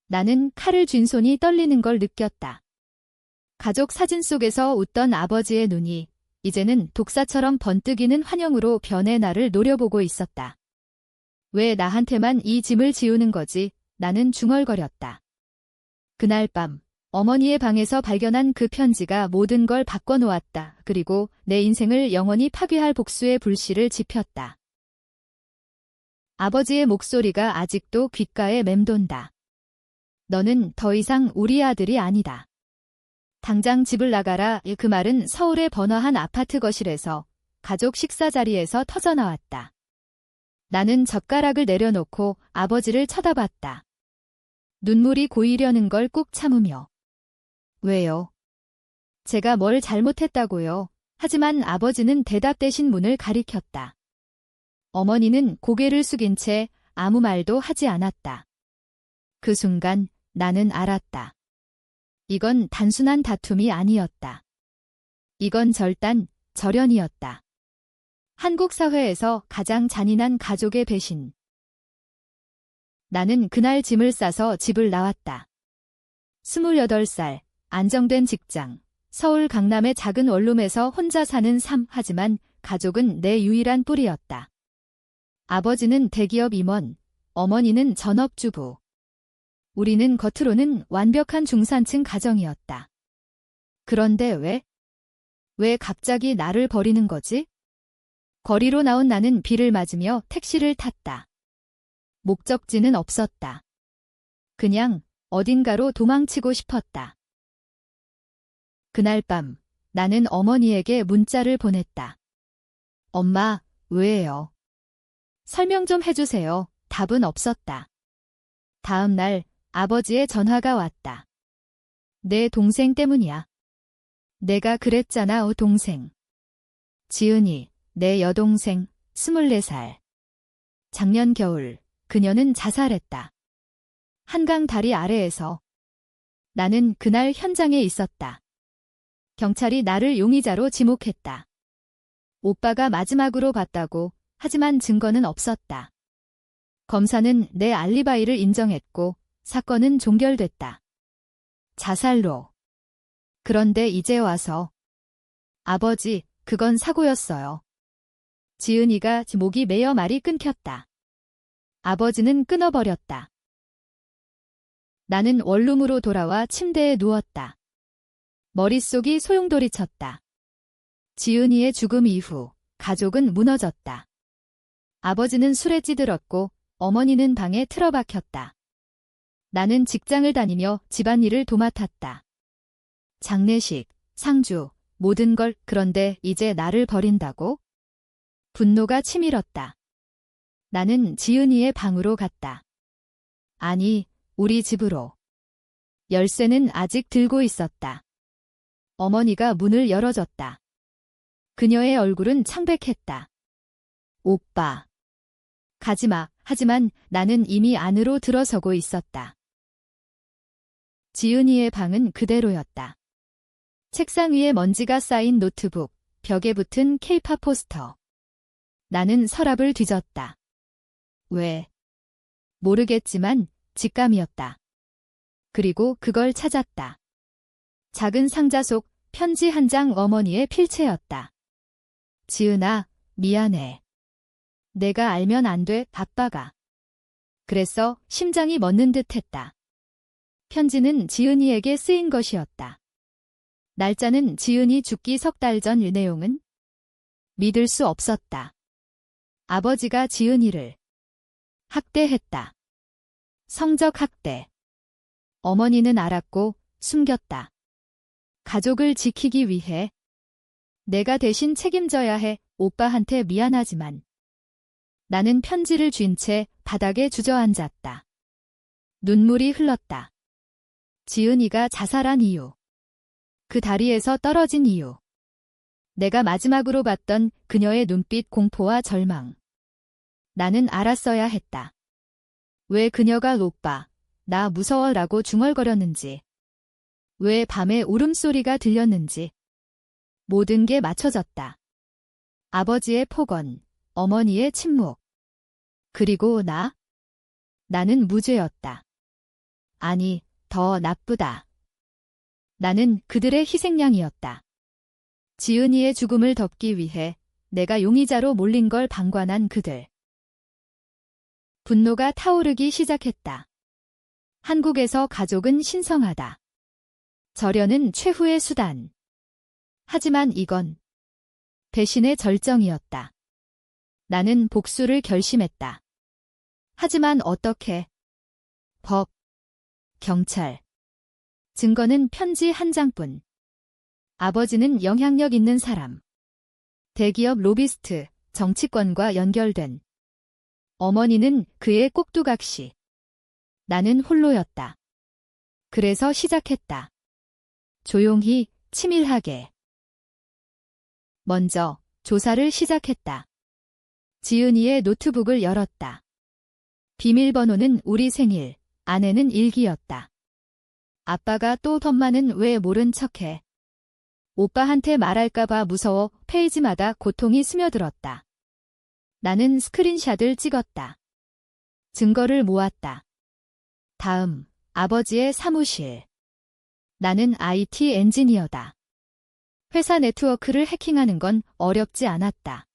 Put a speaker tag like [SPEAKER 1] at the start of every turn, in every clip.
[SPEAKER 1] 나는 칼을 쥔 손이 떨리는 걸 느꼈다. 가족 사진 속에서 웃던 아버지의 눈이 이제는 독사처럼 번뜩이는 환영으로 변해 나를 노려보고 있었다. 왜 나한테만 이 짐을 지우는 거지? 나는 중얼거렸다. 그날 밤 어머니의 방에서 발견한 그 편지가 모든 걸 바꿔놓았다. 그리고 내 인생을 영원히 파괴할 복수의 불씨를 지폈다. 아버지의 목소리가 아직도 귓가에 맴돈다. 너는 더 이상 우리 아들이 아니다. 당장 집을 나가라. 그 말은 서울의 번화한 아파트 거실에서 가족 식사 자리에서 터져나왔다. 나는 젓가락을 내려놓고 아버지를 쳐다봤다. 눈물이 고이려는 걸 꾹 참으며. 왜요? 제가 뭘 잘못했다고요? 하지만 아버지는 대답 대신 문을 가리켰다. 어머니는 고개를 숙인 채 아무 말도 하지 않았다. 그 순간 나는 알았다. 이건 단순한 다툼이 아니었다. 이건 절단, 절연이었다. 한국 사회에서 가장 잔인한 가족의 배신. 나는 그날 짐을 싸서 집을 나왔다. 28살, 안정된 직장, 서울 강남의 작은 원룸에서 혼자 사는 삶. 하지만 가족은 내 유일한 뿌리였다. 아버지는 대기업 임원, 어머니는 전업주부. 우리는 겉으로는 완벽한 중산층 가정이었다. 그런데 왜 갑자기 나를 버리는 거지? 거리로 나온 나는 비를 맞으며 택시를 탔다. 목적지는 없었다. 그냥 어딘가로 도망치고 싶었다. 그날 밤 나는 어머니에게 문자를 보냈다. 엄마, 왜요? 설명 좀 해주세요. 답은 없었다. 다음 날 아버지의 전화가 왔다. 내 동생 때문이야. 내가 그랬잖아, 동생. 지은이, 내 여동생, 24살. 작년 겨울 그녀는 자살했다. 한강 다리 아래에서. 나는 그날 현장에 있었다. 경찰이 나를 용의자로 지목했다. 오빠가 마지막으로 봤다고. 하지만 증거는 없었다. 검사는 내 알리바이를 인정했고 사건은 종결됐다. 자살로. 그런데 이제 와서. 아버지, 그건 사고였어요. 지은이가 목이 메어 말이 끊겼다. 아버지는 끊어버렸다. 나는 원룸으로 돌아와 침대에 누웠다. 머릿속이 소용돌이쳤다. 지은이의 죽음 이후 가족은 무너졌다. 아버지는 술에 찌들었고 어머니는 방에 틀어박혔다. 나는 직장을 다니며 집안일을 도맡았다. 장례식, 상주, 모든 걸. 그런데 이제 나를 버린다고? 분노가 치밀었다. 나는 지은이의 방으로 갔다. 아니, 우리 집으로. 열쇠는 아직 들고 있었다. 어머니가 문을 열어줬다. 그녀의 얼굴은 창백했다. 오빠. 가지마. 하지만 나는 이미 안으로 들어서고 있었다. 지은이의 방은 그대로였다. 책상 위에 먼지가 쌓인 노트북, 벽에 붙은 케이팝 포스터. 나는 서랍을 뒤졌다. 왜? 모르겠지만 직감이었다. 그리고 그걸 찾았다. 작은 상자 속 편지 한 장. 어머니의 필체였다. 지은아, 미안해. 내가 알면 안 돼, 아빠가. 그래서 심장이 멎는 듯 했다. 편지는 지은이에게 쓰인 것이었다. 날짜는 지은이 죽기 3달 전. 내용은 믿을 수 없었다. 아버지가 지은이를 학대했다. 성적 학대. 어머니는 알았고 숨겼다. 가족을 지키기 위해 내가 대신 책임져야 해. 오빠한테 미안하지만. 나는 편지를 쥔 채 바닥에 주저앉았다. 눈물이 흘렀다. 지은이가 자살한 이유. 그 다리에서 떨어진 이유. 내가 마지막으로 봤던 그녀의 눈빛, 공포와 절망. 나는 알았어야 했다. 왜 그녀가 오빠, 나 무서워라고 중얼거렸는지. 왜 밤에 울음소리가 들렸는지. 모든 게 맞춰졌다. 아버지의 폭언, 어머니의 침묵. 그리고 나는 무죄였다. 아니, 더 나쁘다. 나는 그들의 희생양이었다. 지은이의 죽음을 덮기 위해 내가 용의자로 몰린 걸 방관한 그들. 분노가 타오르기 시작했다. 한국에서 가족은 신성하다. 절연은 최후의 수단. 하지만 이건 배신의 절정이었다. 나는 복수를 결심했다. 하지만 어떻게? 법, 경찰. 증거는 편지 한 장뿐. 아버지는 영향력 있는 사람. 대기업 로비스트, 정치권과 연결된. 어머니는 그의 꼭두각시. 나는 홀로였다. 그래서 시작했다. 조용히, 치밀하게. 먼저 조사를 시작했다. 지은이의 노트북을 열었다. 비밀번호는 우리 생일, 아내는 일기였다. 아빠가 또 엄마는 왜 모른 척해. 오빠한테 말할까봐 무서워 페이지마다 고통이 스며들었다. 나는 스크린샷을 찍었다. 증거를 모았다. 다음, 아버지의 사무실. 나는 IT 엔지니어다. 회사 네트워크를 해킹하는 건 어렵지 않았다.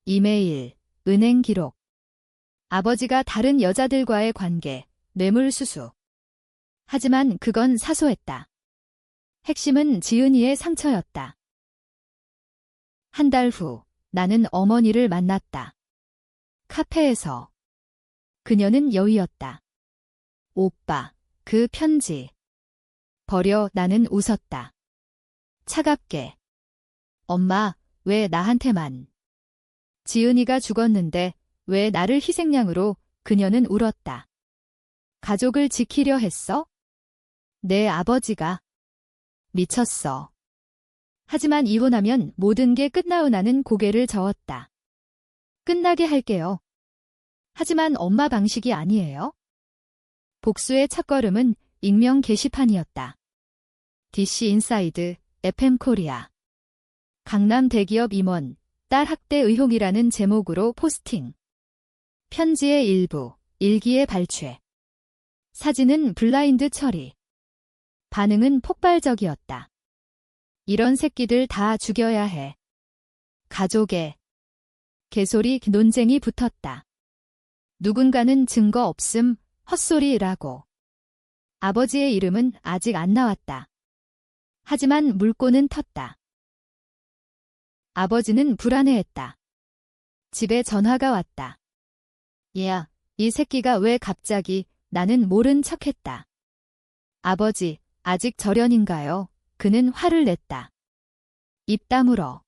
[SPEAKER 1] 이메일, 은행 기록. 아버지가 다른 여자들과의 관계, 뇌물수수. 하지만 그건 사소했다. 핵심은 지은이의 상처였다. 한 달 후, 나는 어머니를 만났다. 카페에서. 그녀는 여의었다. 오빠, 그 편지. 버려. 나는 웃었다. 차갑게. 엄마, 왜 나한테만. 지은이가 죽었는데 왜 나를 희생양으로. 그녀는 울었다. 가족을 지키려 했어? 내 아버지가. 미쳤어. 하지만 이혼하면 모든 게 끝나고 나는 고개를 저었다. 끝나게 할게요. 하지만 엄마 방식이 아니에요. 복수의 첫걸음은 익명 게시판이었다. DC 인사이드, FM 코리아. 강남 대기업 임원, 딸 학대 의혹이라는 제목으로 포스팅. 편지의 일부, 일기의 발췌. 사진은 블라인드 처리. 반응은 폭발적이었다. 이런 새끼들 다 죽여야 해. 가족의 개소리 논쟁이 붙었다. 누군가는 증거 없음, 헛소리라고. 아버지의 이름은 아직 안 나왔다. 하지만 물꼬는 텄다. 아버지는 불안해했다. 집에 전화가 왔다. 야, 이 새끼가 왜 갑자기. 나는 모른 척했다. 아버지, 아직 절연인가요? 그는 화를 냈다. 입 다물어.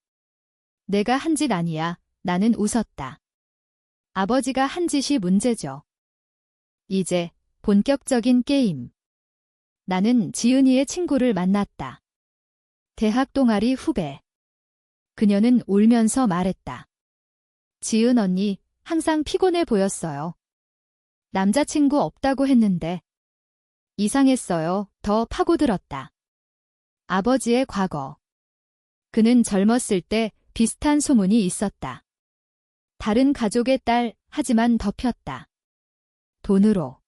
[SPEAKER 1] 내가 한 짓 아니야. 나는 웃었다. 아버지가 한 짓이 문제죠. 이제 본격적인 게임. 나는 지은이의 친구를 만났다. 대학 동아리 후배. 그녀는 울면서 말했다. 지은 언니, 항상 피곤해 보였어요. 남자친구 없다고 했는데. 이상했어요. 더 파고들었다. 아버지의 과거. 그는 젊었을 때 비슷한 소문이 있었다. 다른 가족의 딸, 하지만 덮였다. 돈으로.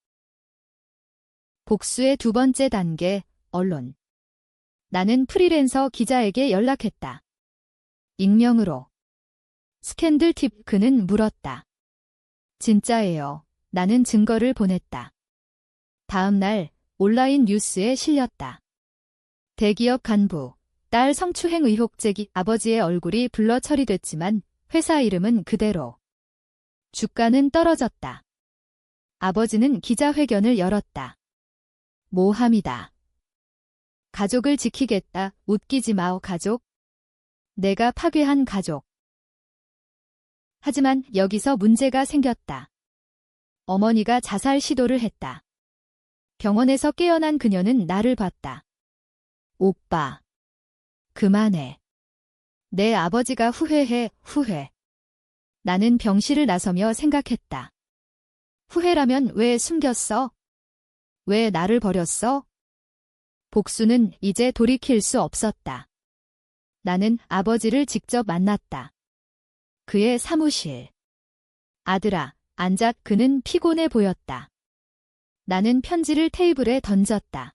[SPEAKER 1] 복수의 두 번째 단계, 언론. 나는 프리랜서 기자에게 연락했다. 익명으로. 스캔들 팁. 그는 물었다. 진짜예요. 나는 증거를 보냈다. 다음 날 온라인 뉴스에 실렸다. 대기업 간부, 딸 성추행 의혹 제기. 아버지의 얼굴이 블러 처리됐지만 회사 이름은 그대로. 주가는 떨어졌다. 아버지는 기자회견을 열었다. 모함이다. 가족을 지키겠다. 웃기지 마오 가족. 내가 파괴한 가족. 하지만 여기서 문제가 생겼다. 어머니가 자살 시도를 했다. 병원에서 깨어난 그녀는 나를 봤다. 오빠. 그만해. 내 아버지가 후회해, 후회. 나는 병실을 나서며 생각했다. 후회라면 왜 숨겼어? 왜 나를 버렸어? 복수는 이제 돌이킬 수 없었다. 나는 아버지를 직접 만났다. 그의 사무실. 아들아, 앉아. 그는 피곤해 보였다. 나는 편지를 테이블에 던졌다.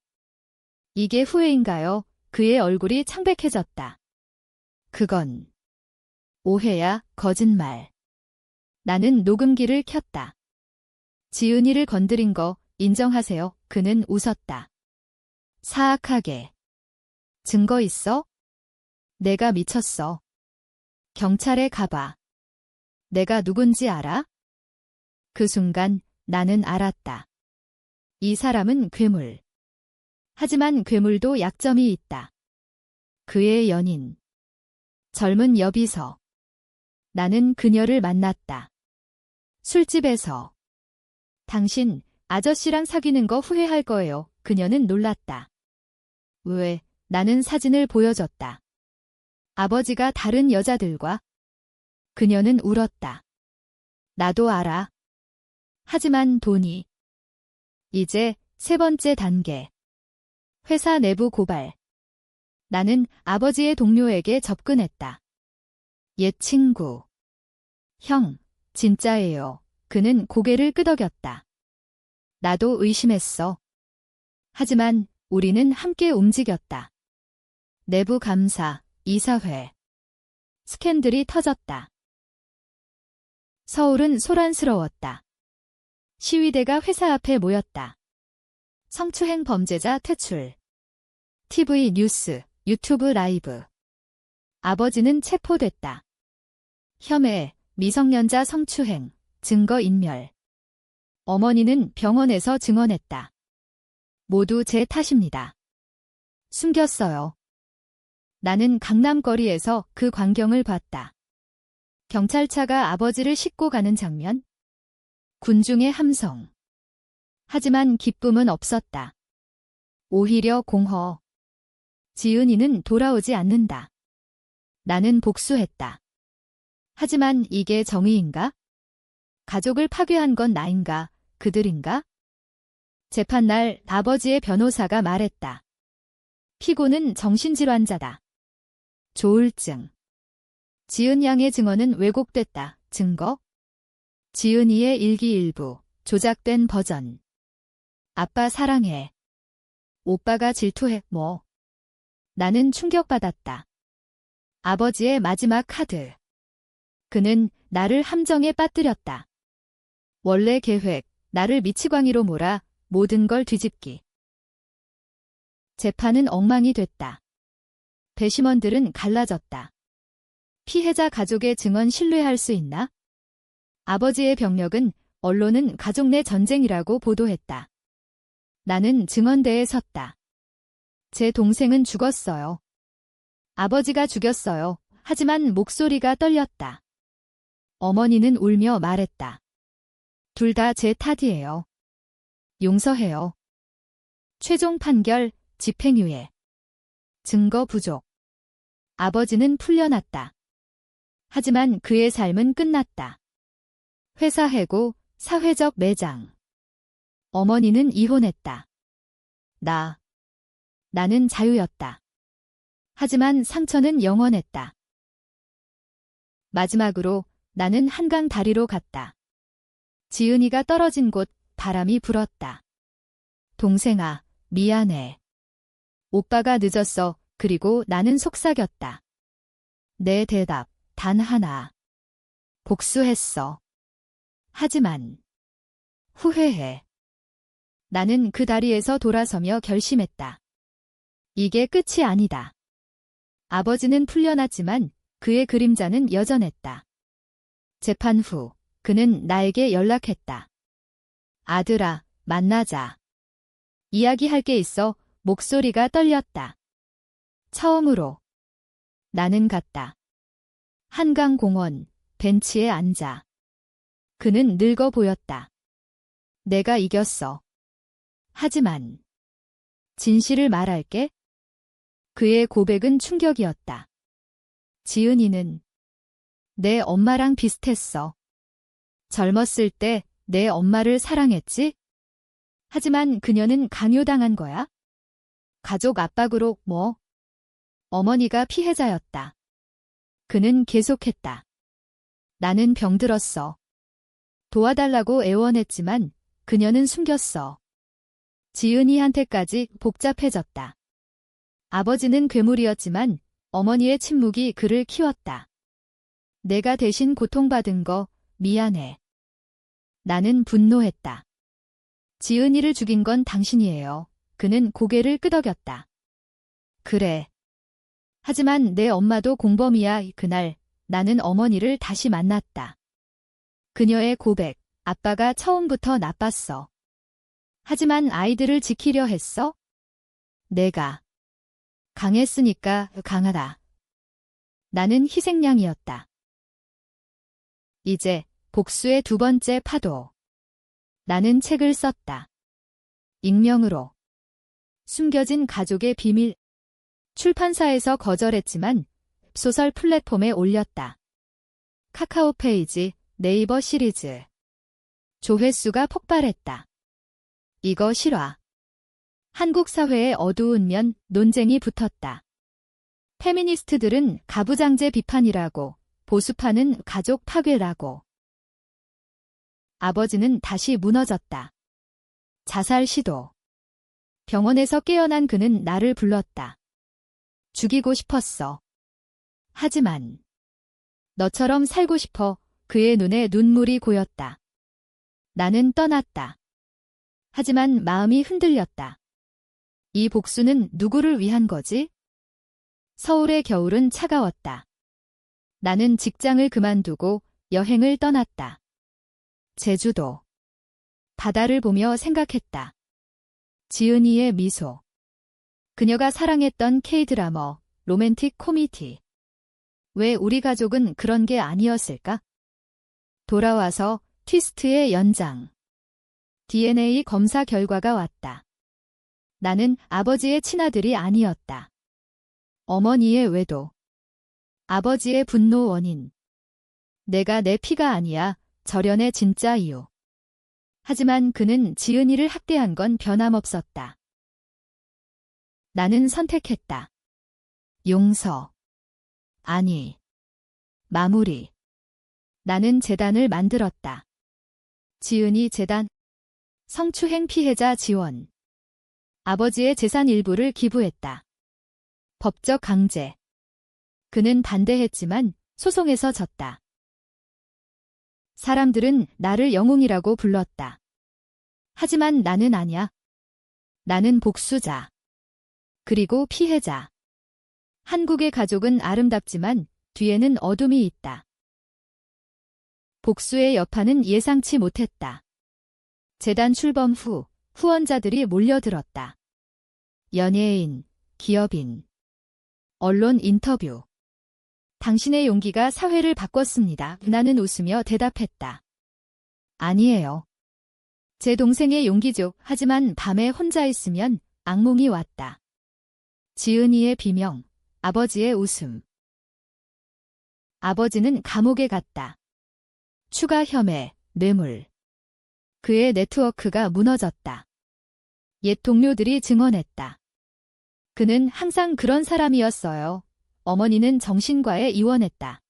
[SPEAKER 1] 이게 후회인가요? 그의 얼굴이 창백해졌다. 그건 오해야, 거짓말. 나는 녹음기를 켰다. 지은이를 건드린 거 인정하세요. 그는 웃었다. 사악하게. 증거 있어? 내가 미쳤어. 경찰에 가봐. 내가 누군지 알아? 그 순간 나는 알았다. 이 사람은 괴물. 하지만 괴물도 약점이 있다. 그의 연인. 젊은 여비서. 나는 그녀를 만났다. 술집에서. 당신 아저씨랑 사귀는 거 후회할 거예요. 그녀는 놀랐다. 왜? 나는 사진을 보여줬다. 아버지가 다른 여자들과. 그녀는 울었다. 나도 알아. 하지만 돈이. 이제 세 번째 단계. 회사 내부 고발. 나는 아버지의 동료에게 접근했다. 옛 친구. 형, 진짜예요. 그는 고개를 끄덕였다. 나도 의심했어. 하지만 우리는 함께 움직였다. 내부 감사, 이사회. 스캔들이 터졌다. 서울은 소란스러웠다. 시위대가 회사 앞에 모였다. 성추행 범죄자 퇴출. TV 뉴스, 유튜브 라이브. 아버지는 체포됐다. 혐의, 미성년자 성추행, 증거인멸. 어머니는 병원에서 증언했다. 모두 제 탓입니다. 숨겼어요. 나는 강남거리에서 그 광경을 봤다. 경찰차가 아버지를 싣고 가는 장면. 군중의 함성. 하지만 기쁨은 없었다. 오히려 공허. 지은이는 돌아오지 않는다. 나는 복수했다. 하지만 이게 정의인가? 가족을 파괴한 건 나인가? 그들인가? 재판날 아버지의 변호사가 말했다. 피고는 정신질환자다. 조울증. 지은 양의 증언은 왜곡됐다. 증거? 지은이의 일기 일부, 조작된 버전. 아빠 사랑해. 오빠가 질투해, 뭐. 나는 충격받았다. 아버지의 마지막 카드. 그는 나를 함정에 빠뜨렸다. 원래 계획, 나를 미치광이로 몰아 모든 걸 뒤집기. 재판은 엉망이 됐다. 배심원들은 갈라졌다. 피해자 가족의 증언 신뢰할 수 있나? 아버지의 병력은 언론은 가족 내 전쟁이라고 보도했다. 나는 증언대에 섰다. 제 동생은 죽었어요. 아버지가 죽였어요. 하지만 목소리가 떨렸다. 어머니는 울며 말했다. 둘 다 제 탓이에요. 용서해요. 최종 판결, 집행유예. 증거 부족. 아버지는 풀려났다. 하지만 그의 삶은 끝났다. 회사 해고, 사회적 매장. 어머니는 이혼했다. 나는 자유였다. 하지만 상처는 영원했다. 마지막으로 나는 한강 다리로 갔다. 지은이가 떨어진 곳 바람이 불었다. 동생아, 미안해. 오빠가 늦었어. 그리고 나는 속삭였다. 내 대답, 단 하나. 복수했어. 하지만 후회해. 나는 그 다리에서 돌아서며 결심했다. 이게 끝이 아니다. 아버지는 풀려났지만 그의 그림자는 여전했다. 재판 후 그는 나에게 연락했다. 아들아, 만나자. 이야기할 게 있어. 목소리가 떨렸다. 처음으로 나는 갔다. 한강공원 벤치에 앉아. 그는 늙어 보였다. 내가 이겼어. 하지만 진실을 말할게. 그의 고백은 충격이었다. 지은이는 내 엄마랑 비슷했어. 젊었을 때 내 엄마를 사랑했지? 하지만 그녀는 강요당한 거야? 가족 압박으로 뭐? 어머니가 피해자였다. 그는 계속했다. 나는 병들었어. 도와달라고 애원했지만 그녀는 숨겼어. 지은이한테까지 복잡해졌다. 아버지는 괴물이었지만 어머니의 침묵이 그를 키웠다. 내가 대신 고통받은 거 미안해. 나는 분노했다. 지은이를 죽인 건 당신이에요. 그는 고개를 끄덕였다. 그래. 하지만 내 엄마도 공범이야. 그날 나는 어머니를 다시 만났다. 그녀의 고백, 아빠가 처음부터 나빴어. 하지만 아이들을 지키려 했어? 내가 강했으니까 강하다. 나는 희생양이었다. 이제 복수의 두 번째 파도. 나는 책을 썼다. 익명으로. 숨겨진 가족의 비밀. 출판사에서 거절했지만 소설 플랫폼에 올렸다. 카카오 페이지, 네이버 시리즈. 조회수가 폭발했다. 이거 실화. 한국 사회의 어두운 면, 논쟁이 붙었다. 페미니스트들은 가부장제 비판이라고, 보수파는 가족 파괴라고. 아버지는 다시 무너졌다. 자살 시도. 병원에서 깨어난 그는 나를 불렀다. 죽이고 싶었어. 하지만 너처럼 살고 싶어. 그의 눈에 눈물이 고였다. 나는 떠났다. 하지만 마음이 흔들렸다. 이 복수는 누구를 위한 거지? 서울의 겨울은 차가웠다. 나는 직장을 그만두고 여행을 떠났다. 제주도. 바다를 보며 생각했다. 지은이의 미소. 그녀가 사랑했던 K-드라마, 로맨틱 코미디. 왜 우리 가족은 그런 게 아니었을까? 돌아와서 트위스트의 연장. DNA 검사 결과가 왔다. 나는 아버지의 친아들이 아니었다. 어머니의 외도. 아버지의 분노 원인. 내가 내 피가 아니야. 절연의 진짜 이유. 하지만 그는 지은이를 학대한 건 변함없었다. 나는 선택했다. 용서. 아니. 마무리. 나는 재단을 만들었다. 지은이 재단. 성추행 피해자 지원. 아버지의 재산 일부를 기부했다. 법적 강제. 그는 반대했지만 소송에서 졌다. 사람들은 나를 영웅이라고 불렀다. 하지만 나는 아니야. 나는 복수자. 그리고 피해자. 한국의 가족은 아름답지만 뒤에는 어둠이 있다. 복수의 여파는 예상치 못했다. 재단 출범 후 후원자들이 몰려들었다. 연예인, 기업인, 언론 인터뷰. 당신의 용기가 사회를 바꿨습니다. 나는 웃으며 대답했다. 아니에요. 제 동생의 용기죠. 하지만 밤에 혼자 있으면 악몽이 왔다. 지은이의 비명, 아버지의 웃음. 아버지는 감옥에 갔다. 추가 혐의, 뇌물. 그의 네트워크가 무너졌다. 옛 동료들이 증언했다. 그는 항상 그런 사람이었어요. 어머니는 정신과에 입원했다.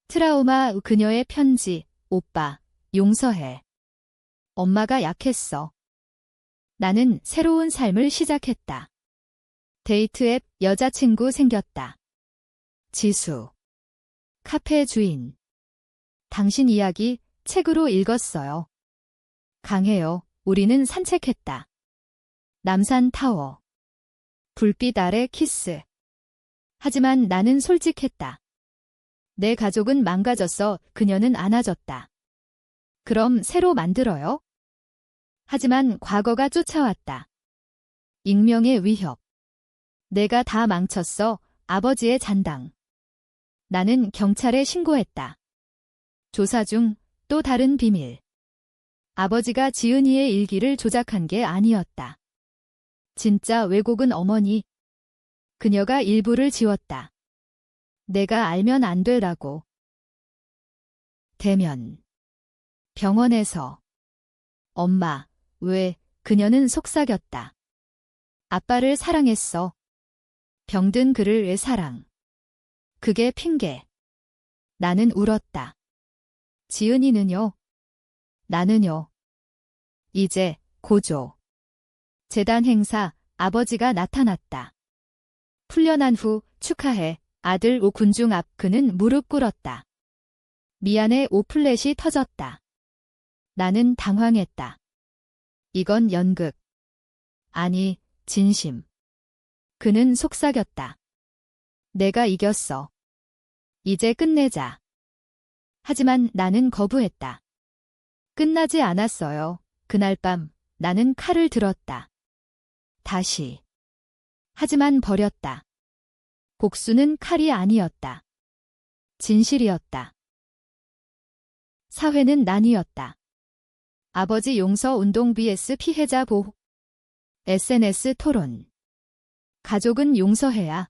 [SPEAKER 1] 트라우마, 그녀의 편지, 오빠, 용서해. 엄마가 약했어. 나는 새로운 삶을 시작했다. 데이트 앱 여자친구 생겼다. 지수. 카페 주인. 당신 이야기 책으로 읽었어요. 강해요. 우리는 산책했다. 남산 타워. 불빛 아래 키스. 하지만 나는 솔직했다. 내 가족은 망가졌어. 그녀는 안아줬다. 그럼 새로 만들어요? 하지만 과거가 쫓아왔다. 익명의 위협. 내가 다 망쳤어. 아버지의 잔당. 나는 경찰에 신고했다. 조사 중 또 다른 비밀. 아버지가 지은이의 일기를 조작한 게 아니었다. 진짜 왜곡은 어머니. 그녀가 일부를 지웠다. 내가 알면 안 되라고. 대면. 병원에서. 엄마, 왜? 그녀는 속삭였다. 아빠를 사랑했어. 병든 그를 왜 사랑. 그게 핑계. 나는 울었다. 지은이는요? 나는요. 이제 고조. 재단 행사, 아버지가 나타났다. 풀려난 후 축하해. 아들 오 군중 앞 그는 무릎 꿇었다. 미안해 오 플랫이 터졌다. 나는 당황했다. 이건 연극. 아니, 진심. 그는 속삭였다. 내가 이겼어. 이제 끝내자. 하지만 나는 거부했다. 끝나지 않았어요. 그날 밤 나는 칼을 들었다. 다시. 하지만 버렸다. 복수는 칼이 아니었다. 진실이었다. 사회는 나뉘었다. 아버지 용서 운동 vs 피해자 보호. SNS 토론. 가족은 용서해야.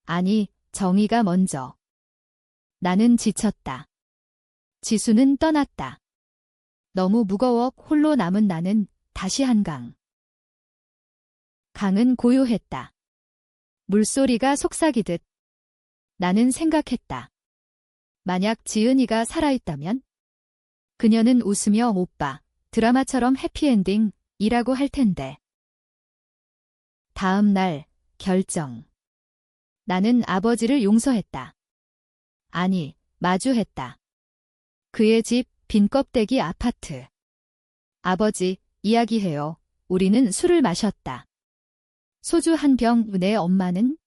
[SPEAKER 1] 아니, 정의가 먼저. 나는 지쳤다. 지수는 떠났다. 너무 무거워 홀로 남은 나는 다시 한강. 강은 고요했다. 물소리가 속삭이듯. 나는 생각했다. 만약 지은이가 살아있다면? 그녀는 웃으며 오빠, 드라마처럼 해피엔딩이라고 할 텐데. 다음 날, 결정. 나는 아버지를 용서했다. 아니, 마주했다. 그의 집, 빈 껍데기 아파트. 아버지, 이야기해요. 우리는 술을 마셨다. 소주 한 병, 내 엄마는?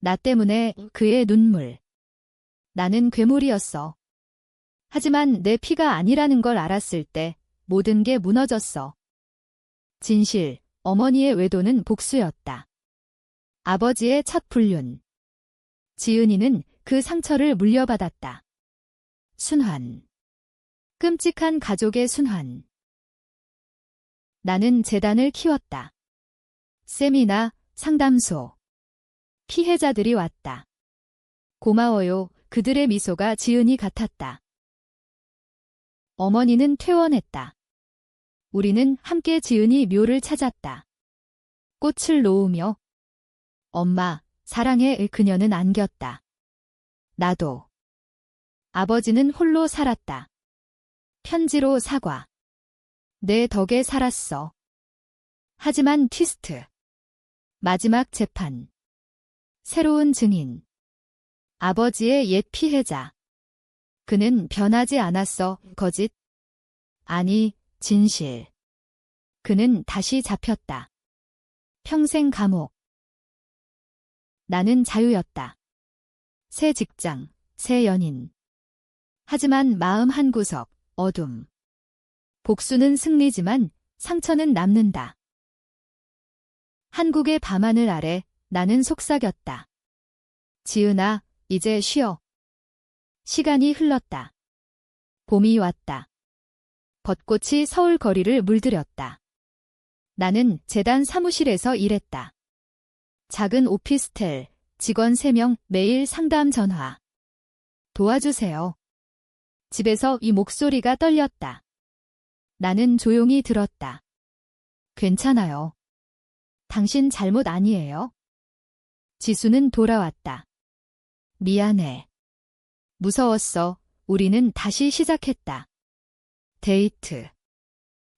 [SPEAKER 1] 나 때문에 그의 눈물. 나는 괴물이었어. 하지만 내 피가 아니라는 걸 알았을 때 모든 게 무너졌어. 진실, 어머니의 외도는 복수였다. 아버지의 첫 불륜. 지은이는 그 상처를 물려받았다. 순환. 끔찍한 가족의 순환. 나는 재단을 키웠다. 세미나, 상담소. 피해자들이 왔다. 고마워요. 그들의 미소가 지은이 같았다. 어머니는 퇴원했다. 우리는 함께 지은이 묘를 찾았다. 꽃을 놓으며 엄마, 사랑해. 그녀는 안겼다. 나도. 아버지는 홀로 살았다. 편지로 사과. 내 덕에 살았어. 하지만 트위스트. 마지막 재판. 새로운 증인. 아버지의 옛 피해자. 그는 변하지 않았어. 거짓. 아니, 진실. 그는 다시 잡혔다. 평생 감옥. 나는 자유였다. 새 직장, 새 연인. 하지만 마음 한구석, 어둠. 복수는 승리지만 상처는 남는다. 한국의 밤하늘 아래 나는 속삭였다. 지은아, 이제 쉬어. 시간이 흘렀다. 봄이 왔다. 벚꽃이 서울 거리를 물들였다. 나는 재단 사무실에서 일했다. 작은 오피스텔, 직원 3명, 매일 상담 전화. 도와주세요. 집에서 이 목소리가 떨렸다. 나는 조용히 들었다. 괜찮아요. 당신 잘못 아니에요. 지수는 돌아왔다. 미안해. 무서웠어. 우리는 다시 시작했다. 데이트.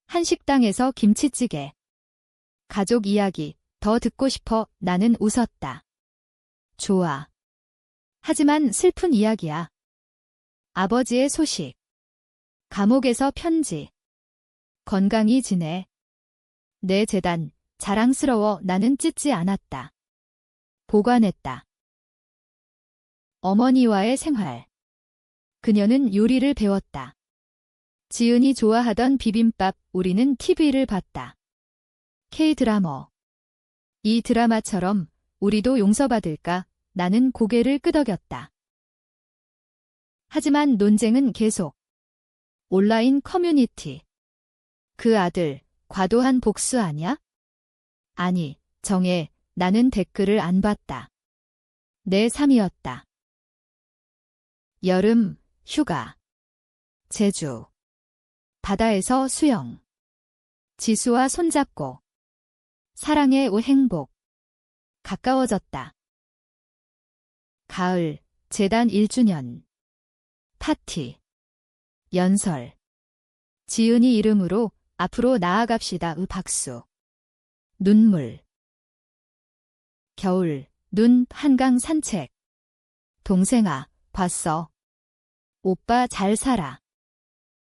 [SPEAKER 1] 한식당에서 김치찌개. 가족 이야기. 더 듣고 싶어. 나는 웃었다. 좋아. 하지만 슬픈 이야기야. 아버지의 소식. 감옥에서 편지. 건강히 지내. 내 재단. 자랑스러워. 나는 찢지 않았다. 보관했다. 어머니와의 생활. 그녀는 요리를 배웠다. 지은이 좋아하던 비빔밥, 우리는 TV를 봤다. K-드라마. 이 드라마처럼 우리도 용서받을까? 나는 고개를 끄덕였다. 하지만 논쟁은 계속. 온라인 커뮤니티. 그 아들, 과도한 복수 아냐? 아니, 정해. 나는 댓글을 안 봤다. 내 삶이었다. 여름, 휴가. 제주. 바다에서 수영. 지수와 손잡고. 사랑의 행복. 가까워졌다. 가을, 재단 1주년. 파티. 연설. 지은이 이름으로 앞으로 나아갑시다. 박수. 눈물. 겨울, 눈, 한강 산책. 동생아, 봤어. 오빠 잘 살아.